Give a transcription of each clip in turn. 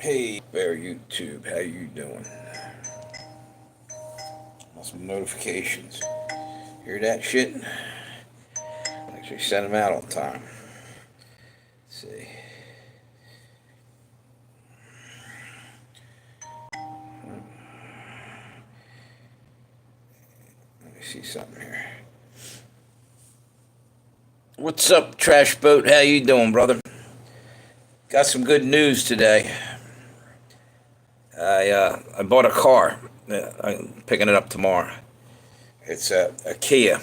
Hey, Bear YouTube, how you doing? Want some notifications? Hear that shit? Actually, send them out on time. Let's see. Let me see something here. What's up, Trash Boat? How you doing, brother? Got some good news today. I bought a car. I'm picking it up tomorrow. It's a Kia,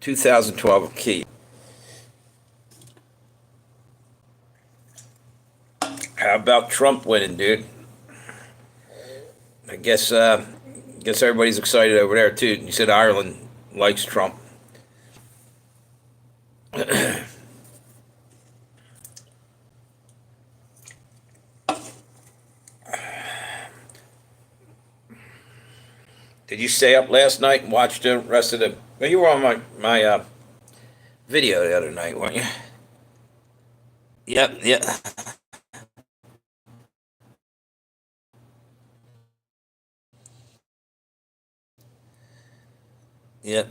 2012 Kia. How about Trump winning, dude? I guess everybody's excited over there too. You said Ireland likes Trump. Did you stay up last night and watch the rest of the? Well, you were on my video the other night, weren't you? Yep, yep, yep.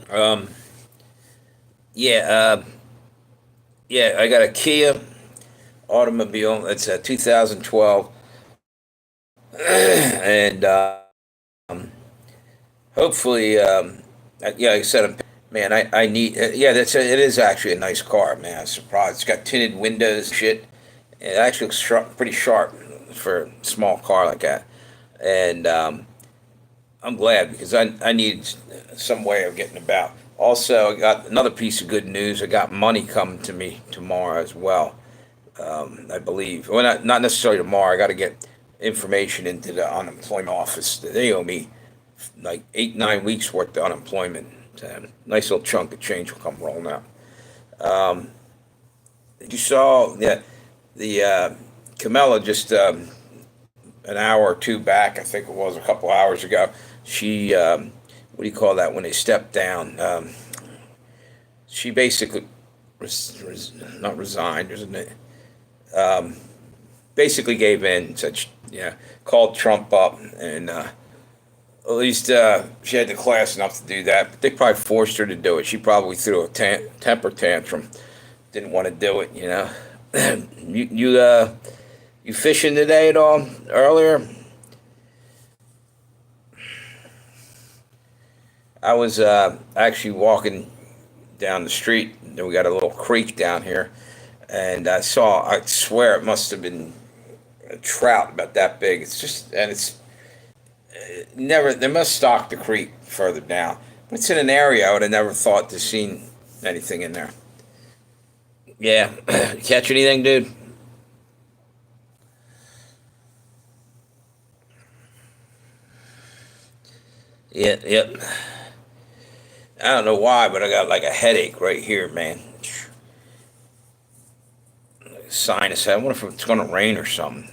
Yeah, yeah. I got a Kia automobile. It's a 2012, and hopefully, yeah, like I said, man, I need. Yeah, it is actually a nice car, man. I'm surprised. It's got tinted windows, and shit. It actually looks pretty sharp for a small car like that, and I'm glad because I need some way of getting about. Also, I got another piece of good news. I got money coming to me tomorrow as well. I believe. Well, not necessarily tomorrow. I got to get information into the unemployment office. They owe me like 8 9 weeks worth of unemployment. Nice little chunk of change will come rolling out. Um, you saw the Camilla just an hour or two back. I think it was a couple hours ago. She what do you call that when they step down? She basically not resigned, isn't it? Um, Basically gave in. Said yeah, called Trump up and. At least she had the class enough to do that, but they probably forced her to do it. She probably threw a temper tantrum, didn't want to do it. You fishing today at all? Earlier, I was actually walking down the street. And we got a little creek down here, and I saw. I swear it must have been a trout about that big. It's just and it's never. They must stock the creek further down. But it's in an area I would have never thought to seen anything in there. Yeah, catch anything, dude? Yeah, yep. I don't know why, but I got like a headache right here, man. Sinus. I wonder if it's gonna rain or something.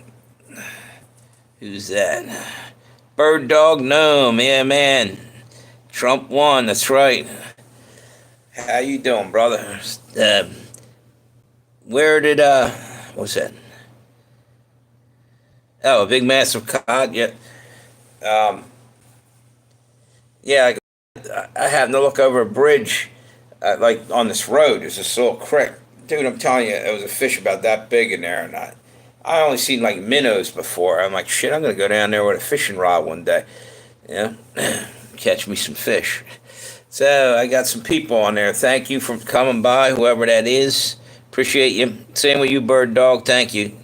Who's that? Bird dog gnome. Yeah, man. Trump won. That's right. How you doing, brother? Uh, where did what's that? Oh, a big massive cod. Yeah. Um, yeah. I happened to look over a bridge, like on this road. There's this little creek, dude. I'm telling you, there was a fish about that big in there, and I only seen like minnows before. I'm like, shit, I'm gonna go down there with a fishing rod one day, you know, catch me some fish. So I got some people on there. Thank you for coming by, whoever that is. Appreciate you. Same with you, bird dog. Thank you.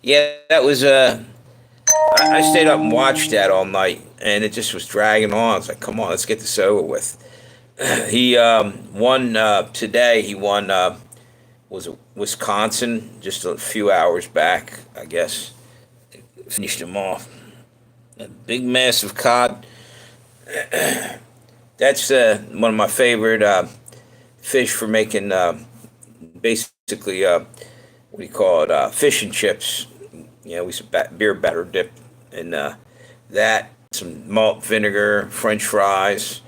Yeah, that was I stayed up and watched that all night, and it just was dragging on. I was like, come on, let's get this over with. He won today. He won was it Wisconsin just a few hours back, I guess. Finished him off. A big massive cod. That's one of my favorite fish for making basically what do you call it? Fish and chips. We some beer batter dip and that some malt vinegar, French fries,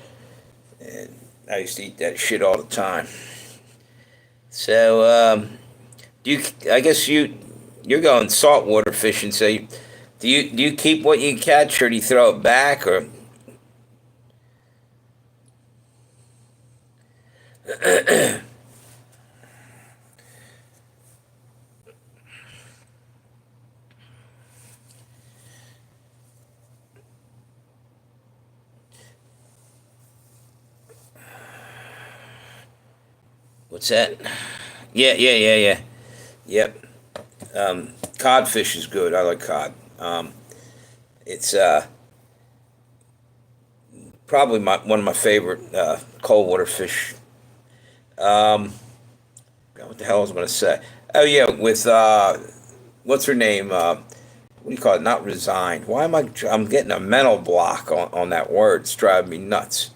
and I used to eat that shit all the time. So do you? I guess you. you're going saltwater fishing, so do you keep what you catch, or do you throw it back, or what's that? Yeah, yeah, yeah, yeah. Yep. Codfish is good. I like cod. It's probably one of my favorite cold water fish. What the hell was I going to say? Oh yeah, with what's her name? What do you call it? Not resigned. Why am I? I'm getting a mental block on that word. It's driving me nuts.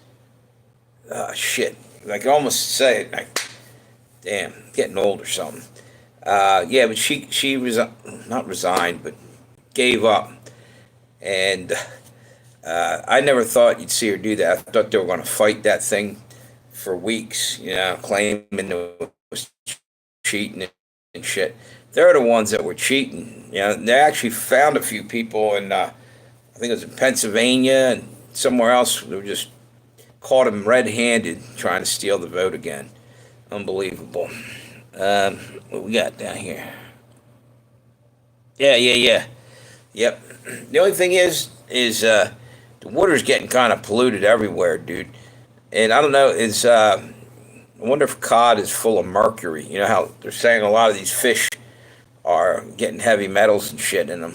Shit. I can almost say it. Damn, getting old or something. Yeah, but she was not resigned, but gave up, and I never thought you'd see her do that. I thought they were going to fight that thing for weeks, claiming it was cheating and shit. They're the ones that were cheating. They actually found a few people, and I think it was in Pennsylvania and somewhere else. They were just caught them red-handed trying to steal the vote again. Unbelievable. What we got down here? Yeah, yeah, yeah. Yep. The only thing is the water's getting kind of polluted everywhere, dude. And I don't know, I wonder if cod is full of mercury. You know how they're saying a lot of these fish are getting heavy metals and shit in them.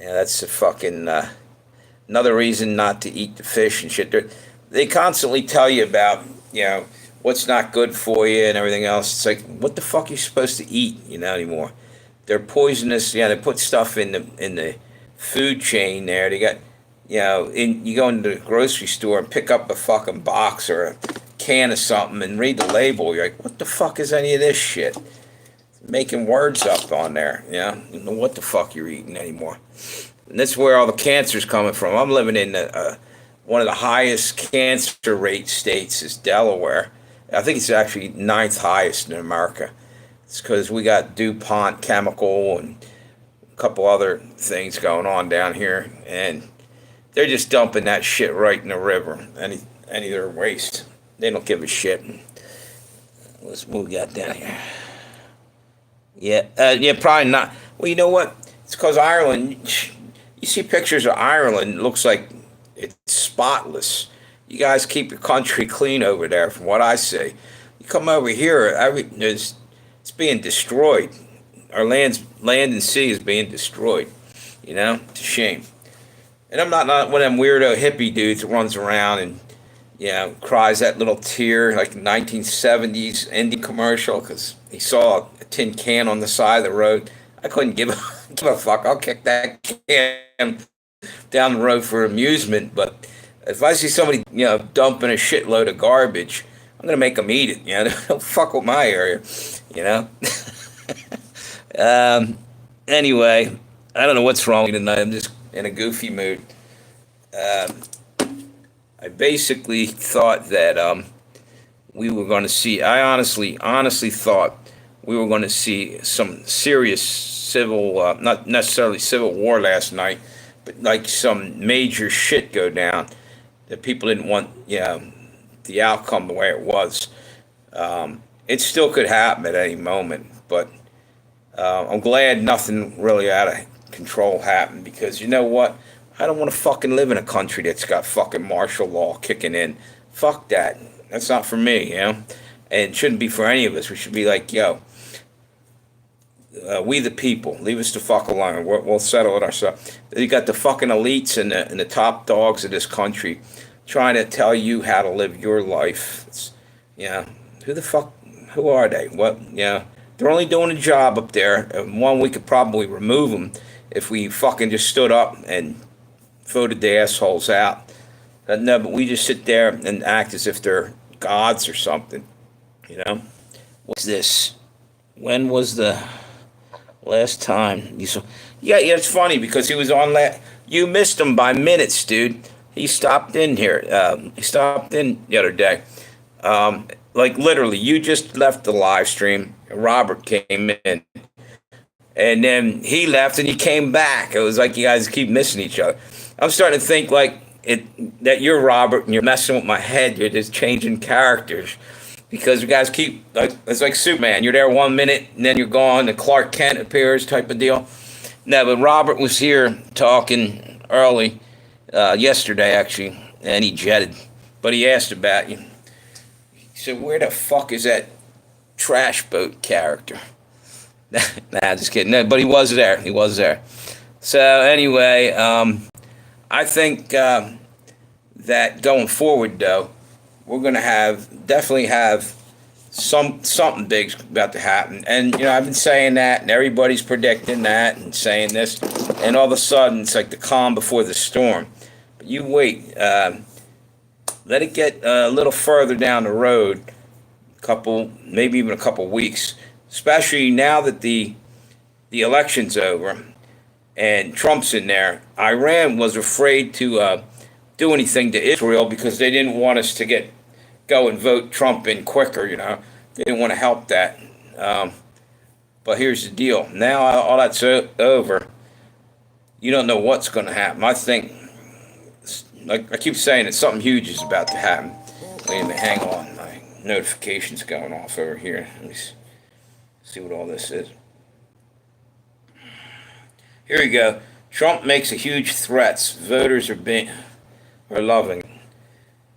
Yeah, that's a fucking another reason not to eat the fish and shit. They constantly tell you about what's not good for you and everything else. It's like, what the fuck are you supposed to eat anymore? They're poisonous. Yeah, they put stuff in the food chain there. They got you go into the grocery store and pick up a fucking box or a can of something and read the label. You're like, what the fuck is any of this shit? Making words up on there. You don't know what the fuck you're eating anymore. And that's where all the cancer's coming from. I'm living in one of the highest cancer rate states is Delaware. I think it's actually ninth highest in America. It's because we got DuPont Chemical and a couple other things going on down here, and they're just dumping that shit right in the river. Any of their waste. They don't give a shit. Let's move that down here. Yeah, yeah, probably not. Well, you know what? It's because Ireland. You see pictures of Ireland. It looks like it's spotless. You guys keep your country clean over there, from what I see. You come over here, it's being destroyed. Our land and sea is being destroyed. It's a shame. And I'm not one of them weirdo hippie dudes that runs around and cries that little tear like 1970s Indian commercial because he saw a tin can on the side of the road. I couldn't give give a fuck. I'll kick that can down the road for amusement. But if I see somebody dumping a shitload of garbage, I'm gonna make them eat it. Don't fuck with my area. You know. Anyway, I don't know what's wrong with me tonight. I'm just in a goofy mood. I basically thought that we were going to see. I honestly thought we were going to see some serious civil, not necessarily civil war last night, but like some major shit go down. That people didn't want, the outcome the way it was. It still could happen at any moment, but I'm glad nothing really out of control happened because you know what? I don't want to fucking live in a country that's got fucking martial law kicking in. Fuck that. That's not for me, And it shouldn't be for any of us. We should be like, we the people, leave us the fuck alone. We'll settle it ourselves. You got the fucking elites and the top dogs of this country trying to tell you how to live your life. Who the fuck? Who are they? What? They're only doing a job up there. One, we could probably remove them if we fucking just stood up and voted the assholes out. No, but we just sit there and act as if they're gods or something. What's this? When was the last time you saw? Yeah, it's funny because he was on you missed him by minutes, dude. He stopped in here. He stopped in the other day. Like literally, you just left the live stream. Robert came in. And then he left and he came back. It was like you guys keep missing each other. I'm starting to think like that you're Robert and you're messing with my head. You're just changing characters because you guys keep like it's like Superman. You're there 1 minute and then you're gone. And Clark Kent appears, type of deal. No, but Robert was here talking early yesterday actually, and he jetted. But he asked about you. He said, "Where the fuck is that trash boat character?" Nah, just kidding. No, but he was there. He was there. So anyway, I think that going forward, though, we're going to definitely have something big's about to happen. And I've been saying that, and everybody's predicting that and saying this, and all of a sudden it's like the calm before the storm. But you wait. Let it get a little further down the road, maybe even a couple weeks. Especially now that the election's over and Trump's in there. Iran was afraid to do anything to Israel because they didn't want us to go and vote Trump in quicker. They didn't want to help that. But here's the deal: now all that's over, you don't know what's going to happen. I think, like I keep saying, that something huge is about to happen. Wait a minute, hang on, my notification's going off over here. Let me see what all this is. Here we go. Trump makes a huge threats. Voters are loving.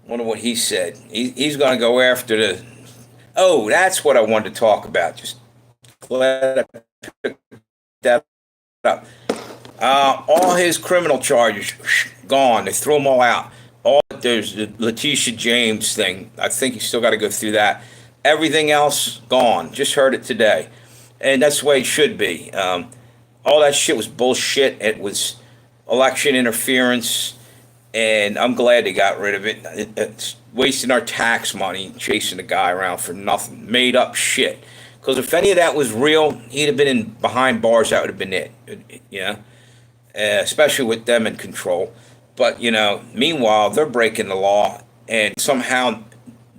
Wonder what he said. He's going to go after the. Oh, that's what I wanted to talk about. Just glad I picked that up. All his criminal charges gone. They threw them all out. There's the Letitia James thing. I think he's still got to go through that. Everything else gone. Just heard it today, and that's the way it should be. All that shit was bullshit. It was election interference, and I'm glad they got rid of it. It's wasting our tax money chasing a guy around for nothing. Made up shit. Because if any of that was real, he'd have been behind bars. That would have been it. Especially with them in control. But meanwhile, they're breaking the law, and somehow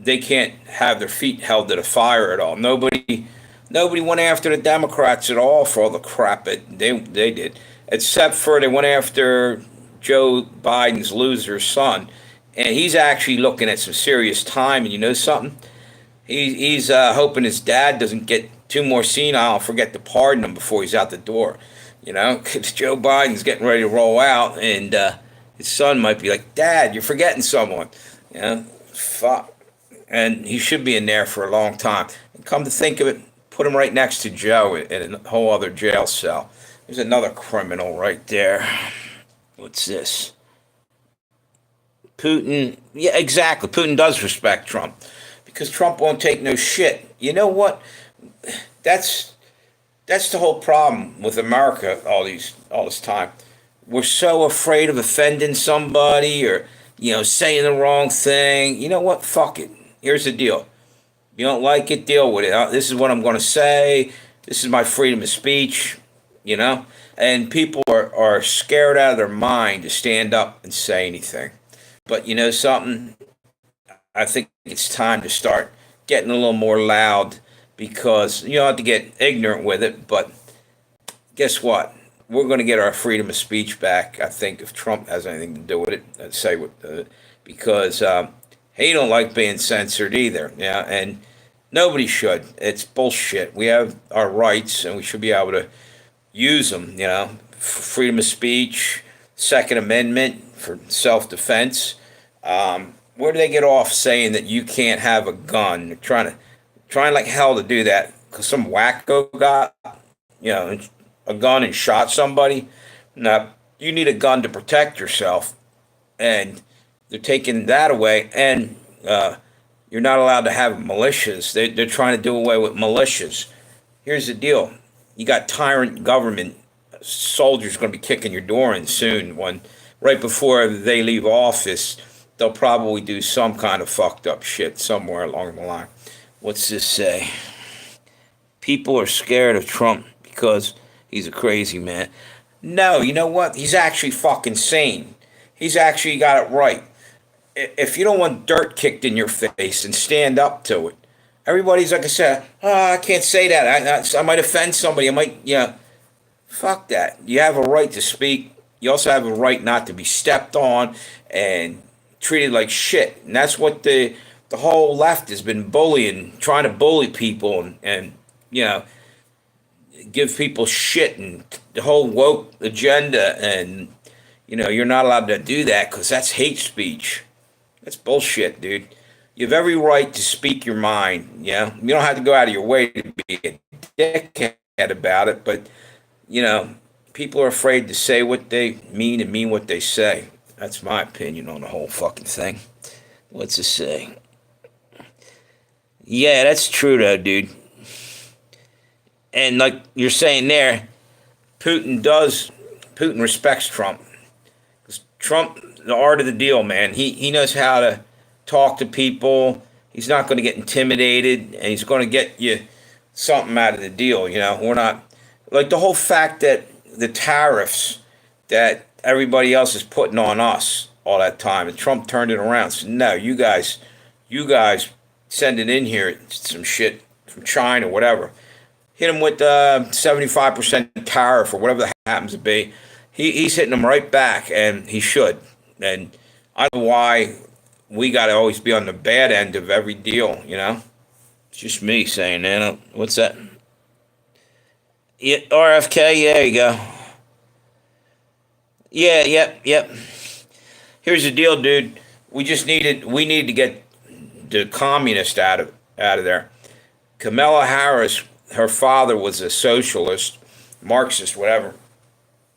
they can't have their feet held to the fire at all. Nobody went after the Democrats at all for all the crap that they did, except for they went after Joe Biden's loser son, and he's actually looking at some serious time. And you know something? He's hoping his dad doesn't get too more senile and forget to pardon him before he's out the door. Because Joe Biden's getting ready to roll out, and his son might be like, "Dad, you're forgetting someone." Fuck. And he should be in there for a long time. And come to think of it, put him right next to Joe in a whole other jail cell. There's another criminal right there. What's this? Putin. Yeah, exactly. Putin does respect Trump because Trump won't take no shit. You know what? That's the whole problem with America all this time. We're so afraid of offending somebody or saying the wrong thing. You know what? Fuck it. Here's the deal. You don't like it, deal with it. This is what I'm going to say. This is my freedom of speech, And people are scared out of their mind to stand up and say anything. But you know something? I think it's time to start getting a little more loud because you don't have to get ignorant with it. But guess what? We're going to get our freedom of speech back, I think, if Trump has anything to do with it. I'd say because he don't like being censored either. Yeah, and nobody should. It's bullshit. We have our rights, and we should be able to use them. Freedom of speech, Second Amendment for self-defense. Where do they get off saying that you can't have a gun? They're trying like hell to do that because some wacko got a gun and shot somebody. Now you need a gun to protect yourself, and they're taking that away, and you're not allowed to have militias. They're trying to do away with militias. Here's the deal. You got tyrant government soldiers going to be kicking your door in soon. Right before they leave office, they'll probably do some kind of fucked up shit somewhere along the line. What's this say? People are scared of Trump because he's a crazy man. No, you know what? He's actually fucking sane. He's actually got it right. If you don't want dirt kicked in your face and stand up to it, everybody's like I said, I can't say that. I might offend somebody. I might, Fuck that. You have a right to speak. You also have a right not to be stepped on and treated like shit. And that's what the whole left has been bullying, trying to bully people and you know, give people shit and the whole woke agenda. And, you're not allowed to do that because that's hate speech. That's bullshit, dude. You have every right to speak your mind. You don't have to go out of your way to be a dickhead about it, but you know, people are afraid to say what they mean and mean what they say. That's my opinion on the whole fucking thing. What's it say? Yeah, that's true though, dude. And like you're saying there, Putin does. Putin respects Trump. 'Cause Trump, the art of the deal, man. He knows how to talk to people. He's not going to get intimidated, and he's going to get you something out of the deal. We're not like the whole fact that the tariffs that everybody else is putting on us all that time, and Trump turned it around. So no, you guys send it in here, some shit from China, whatever. Hit him with 75% tariff or whatever that happens to be. He's hitting them right back, and he should. And I don't know why we got to always be on the bad end of every deal. It's just me saying that. What's that? Yeah, RFK, yeah, there you go. Yeah, yep. Here's the deal, dude. We need to get the communist out of there. Kamala Harris, her father was a socialist, Marxist, whatever,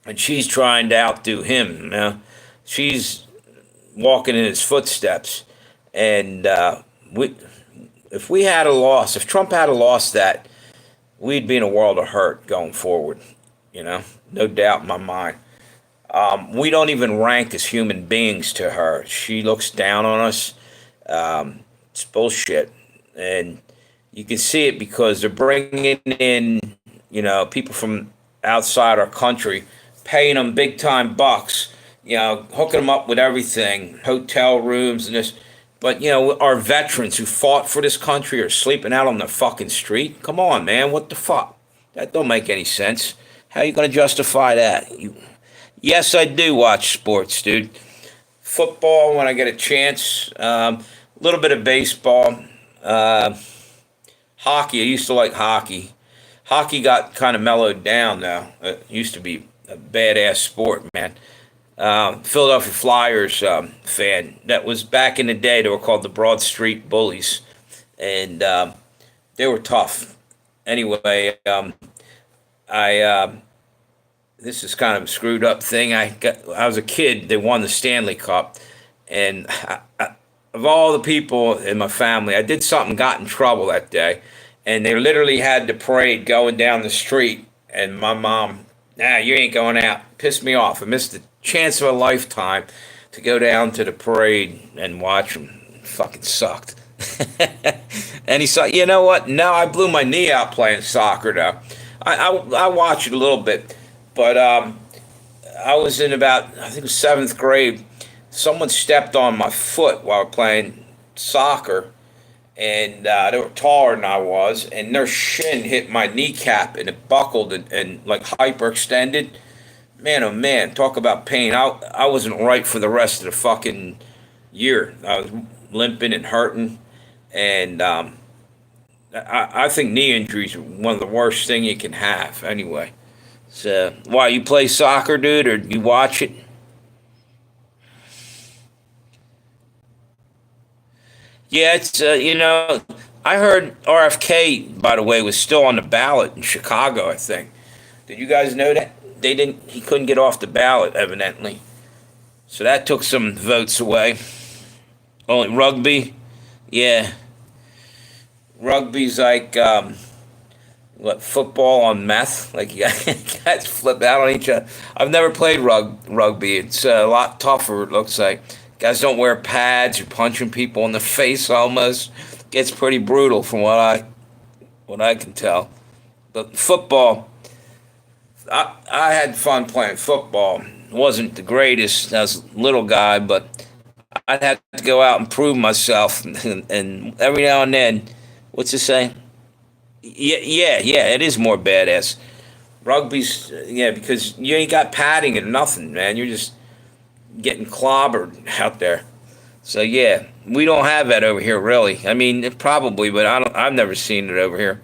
and she's trying to outdo him. She's walking in his footsteps, and if Trump had a lost that, we'd be in a world of hurt going forward. No doubt in my mind. We don't even rank as human beings to her. She looks down on us. It's bullshit, and you can see it because they're bringing in, people from outside our country, paying them big time bucks, hooking them up with everything, hotel rooms and this. But, our veterans who fought for this country are sleeping out on the fucking street. Come on, man. What the fuck? That don't make any sense. How are you going to justify that? Yes, I do watch sports, dude. Football when I get a chance. A little bit of baseball. Hockey. I used to like hockey. Hockey got kind of mellowed down now. It used to be a badass sport, man. Philadelphia Flyers fan. That was back in the day. They were called the Broad Street Bullies, and they were tough. Anyway, I this is kind of a screwed up thing. I was a kid. They won the Stanley Cup, and of all the people in my family, I did something, got in trouble that day, and they literally had the parade going down the street, and my mom, nah, you ain't going out. Pissed me off. I missed the chance of a lifetime to go down to the parade and watch them. Fucking sucked. And he said, you know what? No, I blew my knee out playing soccer, though. I watched it a little bit, but I was in about, I think it was seventh grade. Someone stepped on my foot while playing soccer, and they were taller than I was, and their shin hit my kneecap, and it buckled and like hyperextended. Man, oh man, talk about pain. I wasn't right for the rest of the fucking year. I was limping and hurting, and I think knee injuries are one of the worst thing you can have. Anyway, so why you play soccer, dude, or you watch it? Yeah, it's I heard RFK, by the way, was still on the ballot in Chicago. I think. Did you guys know that? They didn't. He couldn't get off the ballot, evidently. So that took some votes away. Only rugby, yeah. Rugby's like what, football on meth. Like you guys flip out on each other. I've never played rugby. It's a lot tougher. It looks like guys don't wear pads. You're punching people in the face almost. Gets pretty brutal from what I can tell. But football. I had fun playing football. Wasn't the greatest as a little guy, but I'd have to go out and prove myself. And every now and then, what's it say? Yeah, it is more badass. Rugby's, yeah, because you ain't got padding and nothing, man. You're just getting clobbered out there. So yeah, we don't have that over here, really. I mean, probably, but I don't. I've never seen it over here.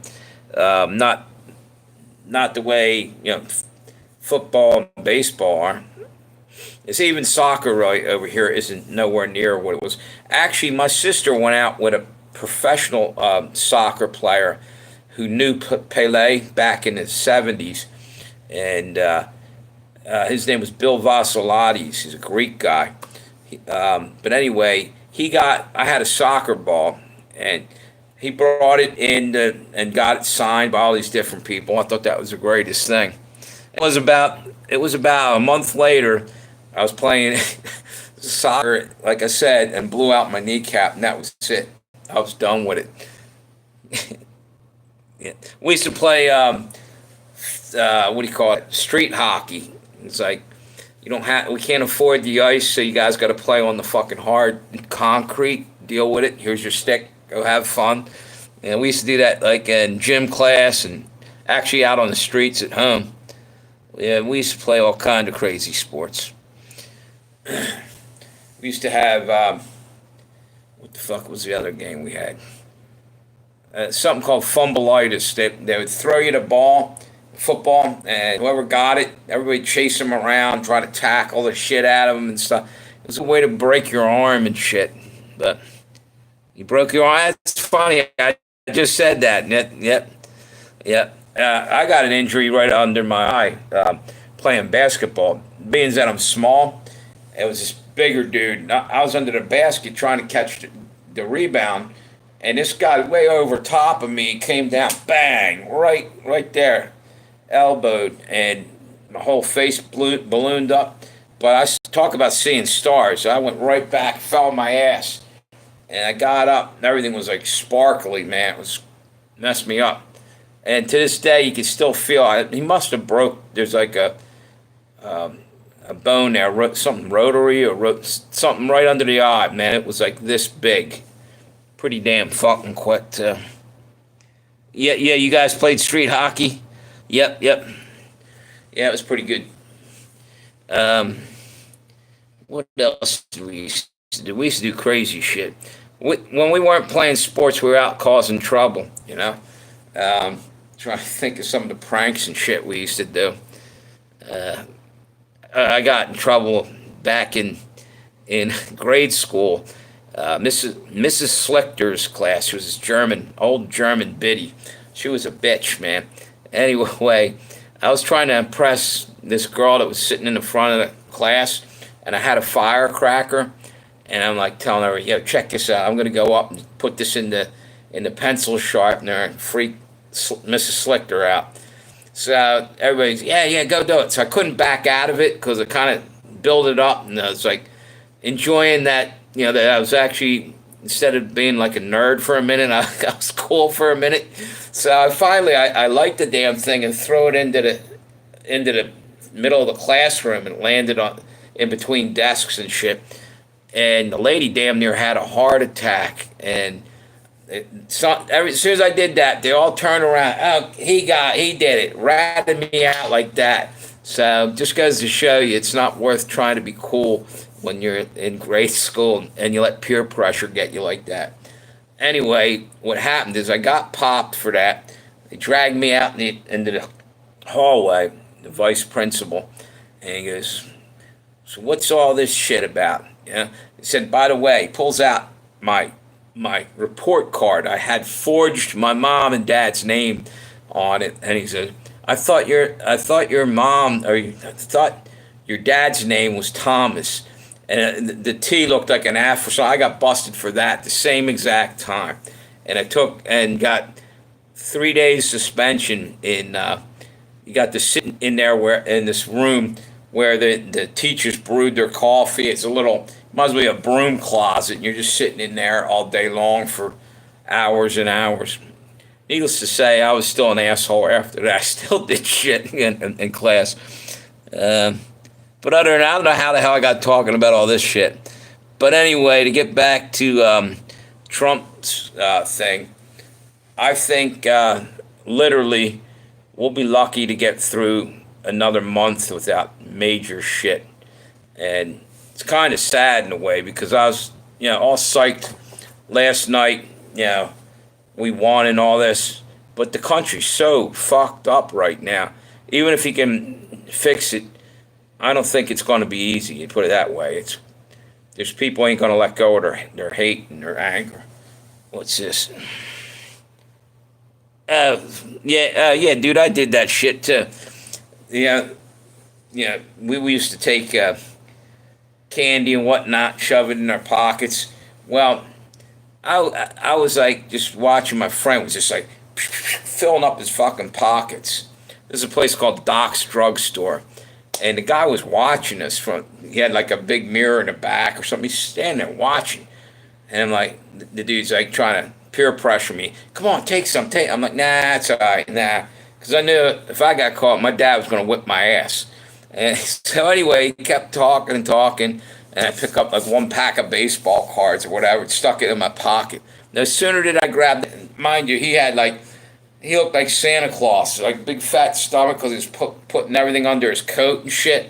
Not the way football and baseball are. It's even soccer right over here isn't nowhere near what it was. Actually, my sister went out with a professional soccer player who knew Pele back in the '70s, and his name was Bill Vassiliades. He's a Greek guy. But anyway, I had a soccer ball, and he brought it in and got it signed by all these different people. I thought that was the greatest thing. It was about a month later. I was playing soccer, like I said, and blew out my kneecap, and that was it. I was done with it. Yeah. We used to play what do you call it? Street hockey. It's like we can't afford the ice, so you guys got to play on the fucking hard concrete. Deal with it. Here's your stick. Go have fun. And we used to do that like in gym class and actually out on the streets at home. Yeah, we used to play all kind of crazy sports. We used to have what the fuck was the other game we had? Something called fumbleitis. They would throw you the ball, football, and whoever got it, everybody chase them around, try to tackle the shit out of them and stuff. It was a way to break your arm and shit. But you broke your arm. That's funny. I just said that. Yep. I got an injury right under my eye playing basketball. Being that I'm small, it was this bigger dude. I was under the basket trying to catch the rebound, and this guy way over top of me came down, bang, right there, elbowed, and my whole face ballooned up. But I talk about seeing stars. I went right back, fell on my ass, and I got up, and everything was like sparkly, man. It was messed me up. And to this day, you can still feel it. He must have broke. There's like a bone there, something rotary or something right under the eye, man. It was like this big. Pretty damn fucking quick. Yeah. You guys played street hockey. Yep. Yeah, it was pretty good. What else did we used to do? We used to do crazy shit. When we weren't playing sports, we were out causing trouble. Trying to think of some of the pranks and shit we used to do. I got in trouble back in grade school. Mrs. Slichter's class. She was this old German biddy. She was a bitch, man. Anyway, I was trying to impress this girl that was sitting in the front of the class, and I had a firecracker, and I'm like telling her, "Yo, check this out. I'm gonna go up and put this in the pencil sharpener and freak Mrs. Slichter out." So everybody's, yeah, go do it. So I couldn't back out of it because I kind of built it up, and I was like enjoying that. That I was actually, instead of being like a nerd for a minute, I was cool for a minute. So I liked the damn thing and throw it into the middle of the classroom and landed in between desks and shit. And the lady damn near had a heart attack. And as soon as I did that, they all turned around. Oh, he did it, ratted me out like that. So just goes to show you, it's not worth trying to be cool when you're in grade school and you let peer pressure get you like that. Anyway, what happened is I got popped for that. They dragged me out into the hallway, the vice principal, and he goes, "So what's all this shit about?" He said, "By the way," he pulls out my report card. I had forged my mom and dad's name on it, and he said, I thought your dad's name was Thomas." And the T looked like an F, so I got busted for that the same exact time. And I got 3 days suspension you got to sit in this room where the teachers brewed their coffee. It's might as well be a broom closet, and you're just sitting in there all day long for hours and hours. Needless to say, I was still an asshole after that. I still did shit in class. But other than that, I don't know how the hell I got talking about all this shit. But anyway, to get back to Trump's thing, I think literally we'll be lucky to get through another month without major shit. And it's kind of sad in a way because I was, all psyched last night. We won and all this, but the country's so fucked up right now. Even if he can fix it, I don't think it's going to be easy. You put it that way. There's people ain't going to let go of their hate and their anger. What's this? Yeah, dude, I did that shit too. Yeah, we used to take candy and whatnot, shove it in our pockets. Well, I was like just watching my friend was just like filling up his fucking pockets. There's a place called Doc's Drugstore, and the guy was watching us from. He had like a big mirror in the back or something. He's standing there watching, and I'm like, the dude's like trying to peer pressure me. Come on, take some. I'm like, nah, it's all right, nah, because I knew if I got caught, my dad was gonna whip my ass. And so anyway, he kept talking and talking. And I pick up like one pack of baseball cards or whatever, stuck it in my pocket. No sooner did I grab it, mind you, he looked like Santa Claus, like big fat stomach because he was putting everything under his coat and shit.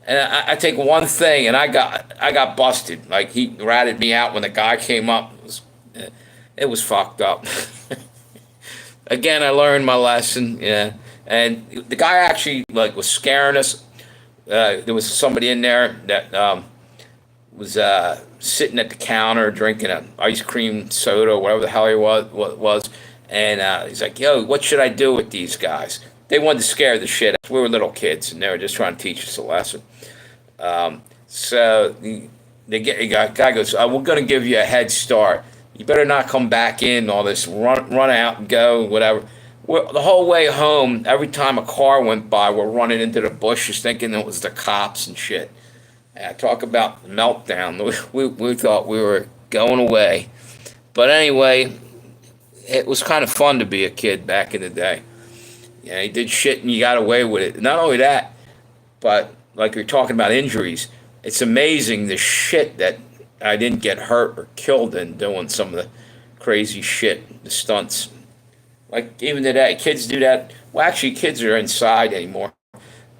And I take one thing and I got busted. Like he ratted me out when the guy came up. It was fucked up. Again, I learned my lesson, yeah. And the guy actually like was scaring us. There was somebody in there that was sitting at the counter drinking an ice cream soda or whatever the hell he was. And he's like, yo, what should I do with these guys? They wanted to scare the shit out. We were little kids, and they were just trying to teach us a lesson. So the guy goes, we're going to give you a head start. You better not come back in all this, run out and go, whatever. The whole way home, every time a car went by, we're running into the bushes thinking it was the cops and shit. Talk about meltdown. We thought we were going away. But anyway, it was kind of fun to be a kid back in the day. Yeah, you did shit and you got away with it. Not only that, but like you're talking about injuries, it's amazing the shit that I didn't get hurt or killed in doing some of the crazy shit, the stunts. Like even today, kids do that. Well, actually, kids are inside anymore.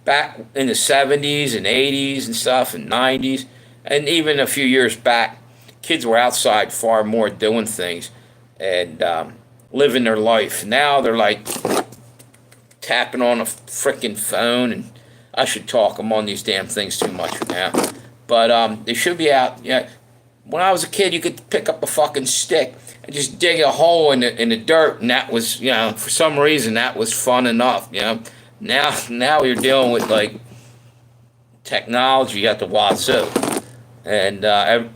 Back in the 70s and 80s and stuff and 90s, and even a few years back, kids were outside far more doing things and living their life. Now they're like tapping on a freaking phone, and I should talk. I'm on these damn things too much now. But they should be out. Yeah. When I was a kid, you could pick up a fucking stick and just dig a hole in the dirt, and that was, for some reason, that was fun enough, Now you're dealing with like technology at the wazoo, and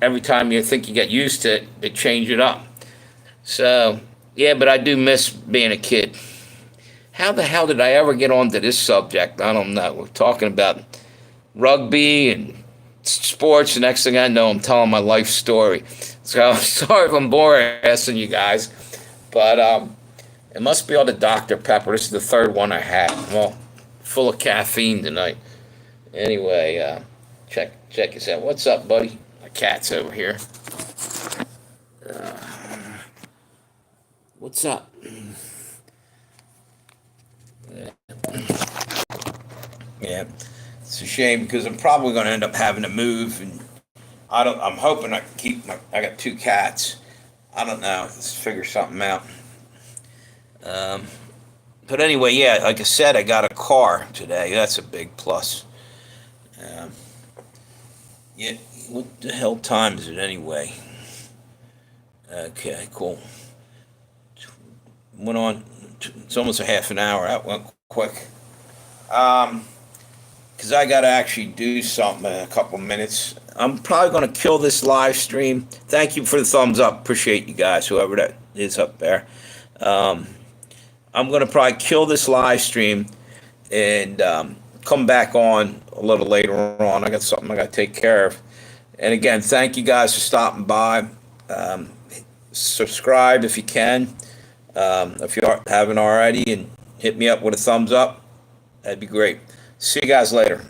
every time you think you get used to it, they change it up. So yeah, but I do miss being a kid. How the hell did I ever get onto this subject? I don't know. We're talking about rugby and sports. The next thing I know, I'm telling my life story. So sorry if I'm boring asking you guys, but it must be all the Dr. Pepper. This is the third one I had. Well, full of caffeine tonight. Anyway, check this out. What's up, buddy? My cat's over here. What's up? Yeah, it's a shame because I'm probably going to end up having to move, and I'm hoping I can keep I got two cats. I don't know. Let's figure something out. But anyway, yeah, like I said, I got a car today. That's a big plus. Yeah, what the hell time is it anyway? Okay, cool. Went on. It's almost a half an hour. That went quick. Because I got to actually do something in a couple minutes. I'm probably going to kill this live stream. Thank you for the thumbs up. Appreciate you guys, whoever that is up there. I'm going to probably kill this live stream and come back on a little later on. I got something I got to take care of. And again, thank you guys for stopping by. Subscribe if you can. If you haven't already, and hit me up with a thumbs up. That'd be great. See you guys later.